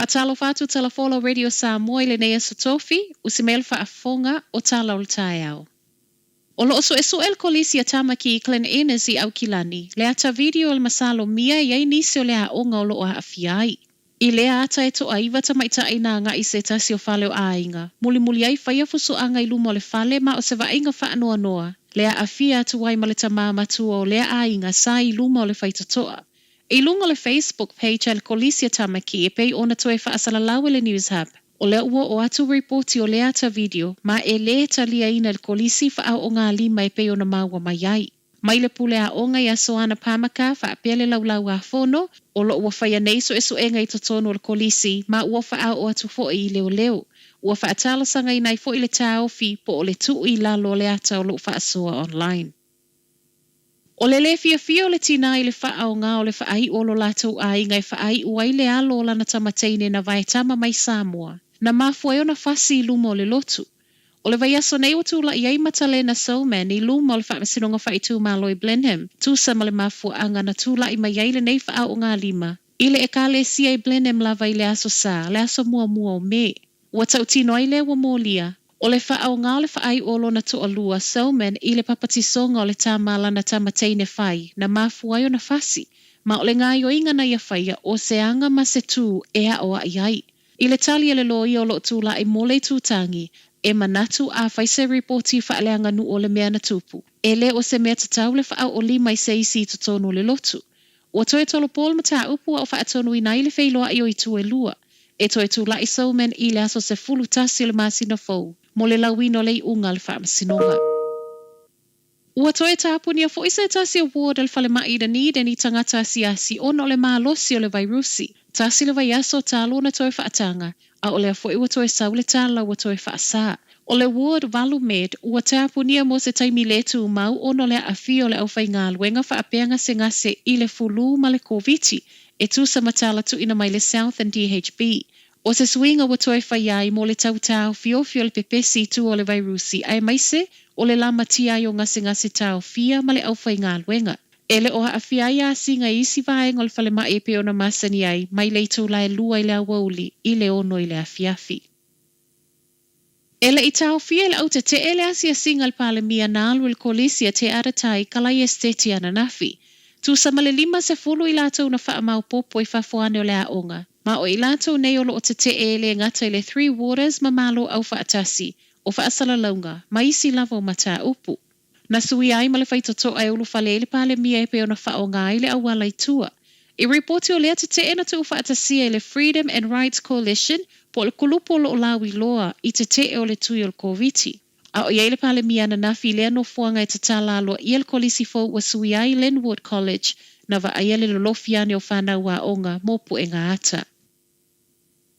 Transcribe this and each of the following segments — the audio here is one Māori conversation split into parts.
Whaatalo whātu Telefola Radio Samoa le nea sotofi, usimel whaafonga o tala o le tai au. O lo oso esu el kolisi a tamaki I Glen Innes I au kilani, le ata video el masalo mia iai nisi o le a onga o lo a afiai. I lea ata e to aiva ta maita aina nga I se tasi o fale o ainga. Muli ai whaia fusu anga I lumo le fale ma o se vainga wha anoa noa. Lea afia atu wai ma le tamama tua o lea ainga sa I lumo o le whaitatoa. I lunga le Facebook page el kolisi a tamaki e pei ona toe wha asala lawe le News Hub. O lea ua o atu reporti o lea ata video ma e le talia ina el kolisi wha au o ngā lima e pei ona maua mai ai. Mai le pule a onga I a soana pamaka wha apele laulau a fono, o lo ua whaia neiso esu e ngai totono le kolisi, ma ua wha au o atu fo I leo leo. Ua wha atala sanga I nai fo I le taofi po o le tuu I lalo le ata o lo wha asoa online. O le fia o le tina I le wha au ngā o le wha ai o lo latou ai ngai wha ai ua I le alo o lana tamateine na vai tama mai Samoa, na mafua e ona fasi I luma o le lotu. O le vai aso nei o tūla I ai matale na Soman I luma o le whaamesinonga wha I tū malo I Blenheim, tūsa ma le mafua anga na tūla I mai ai le nei wha au o ngā lima. I le e ka le sia I Blenheim lava I le aso sa, le aso mua o me. Ua tau tino ai le wa mōlia. O le wha au ngā o le wha ai o lona to alua Soman I le papatisonga o le tāmala na tamateine whai, na mafua ai o na fasi. Ma o le ngā yo inga na ia whaia o se anga ma se tū e a o ai ai. I le tali e le lo I o lo tūla I mole tūtangi, e manatu a whaise reporti whaaleanga nu o le mea na tupu. E le o se mea tatau le wha o lima I se isi to tono le lotu. O toe tolo pol ma taa upu o wha atonu I nai le whailoa I o I tu e lua. E toe tu la I Soman I le aso se fulu tasi le masina fau. Mo le lawino le I unga le wha masinonga. Ua toe tāpuni a fo isa tasi o ward al whale mai da ni den I tangata asiasi ono le maa losi o le vairusi. Tasi le vai aso talo na toe wha atanga. A o le foi ua toe sau le tala ua toe wha asa. O le ward valu med ua tāpunia mo se taimi le tu mau ono le afi o le au whai ngā luenga wha apeanga se ngase I le fulu ma le COVID e tu sa matala tu ina mai le South and DHB. O se swinga ua toe whai ai mo le tau tau fio le pepesi tu o le vairusi ai maise o le lama tia I o ngase tau fia ma le au whai ngā luenga. Ele o haafia ia singa isi vaenga o le whale mai e pe ona masani ai, mai le tau lai lua I le awauli, I le ono I le afiafi. Ele I tau fia le au te ele asia singa le pale mia na alu il kolisia te aratai kalai esteti ana nafi. Tu samale lima se fulu I latou na wha mau popo I whafuane o le aonga. Ma o I latou nei o lo o te ele ngata I le 3 waters ma malo au whaatasi, o whaasala launga, ma isi lava o mata upu. Na sui ai ma le whaitoto ai ulu whale le pale mia e pe ona wha o ngā le awala I tua. I reporti o lea te ena tu whaatasia le Freedom and Rights Coalition po le kulupo lo o lawi loa I te o le tui o le COVID. A o iei le pale mia na nafi lea no fuanga e tatala aloa I el kolisi fo wa sui ai Linwood College na wa aia le lolofiane o whanau wa onga mopu e ngā ata.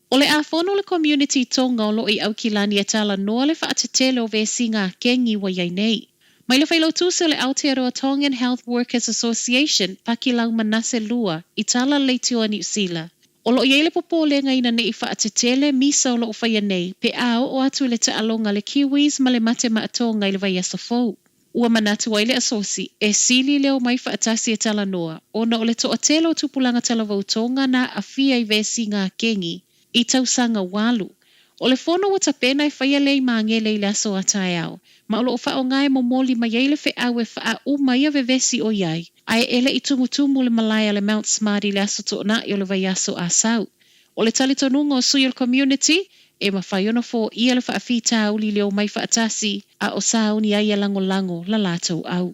O le afono le community tonga o lo I au kilani e tala noa le whaatetele o vesi ngā kengi wa iai nei. Mai le whailo tūse le Aotearoa Tongan Health Workers Association pakilau manase lua I tala leitio a New Zealand. O lo iei le popo le ngaina ne I whaatetele misa o lo o whaia nei pe ao o atu le taalonga le kiwis ma le mate maatonga I le vai asofou. Ua manatu ai le asosi e sili leo mai whaatasi e tala noa o na o le toatelo tupulanga talavautonga na a fia I vesi ngā kengi I tausanga walu. O le fono o tapena e whaia lei maangele I le aso atai au. Ma o lo wha o ngai momoli ma iei le whe au e wha u mai a vevesi o iai. Ai ele I tumutumu le Malaya le Mount Smarty le aso to na I o le vai aso a sau. O le talitonunga o sui o le community e ma whaiona fo ia le wha a whita uli leo mai wha atasi a o sau ni ai a lango la latou au.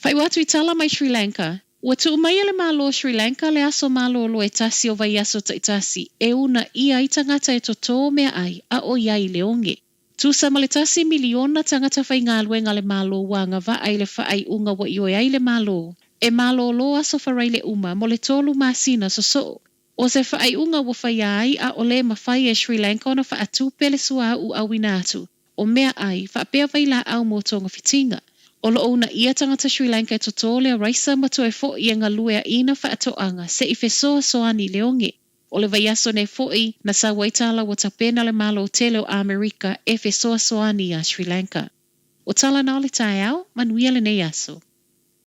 Whai watu I tala mai Sri Lanka. Ua tu mai le malo Sri Lanka le aso malo lo e tasi o vai aso ta itasi e una ia I tangata e toto mea ai a o iai le onge. Tu sama le tasi miliona tangata whai ngā luenga le malo wanga va ai le whaai unga wa ioi ai le malo. E malo lo aso wharai le uma mo le tolu masina so. O se whaai unga wa whai ai a o le mawhai e Sri Lanka ona wha atu pele sua u awinatu. O mea ai wha pea vai la au mo tonga fitinga. O lo ona ia tangata Sri Lanka e totole a raisa mato e fo I ngā lue a ina wha atoanga se I fesoa soani le onge. O le vai aso nei foi na sa waitala wa tapena le malo tele o Amerika e fesoa soani a Sri Lanka. O tala na o le tai au, manuia le nei aso.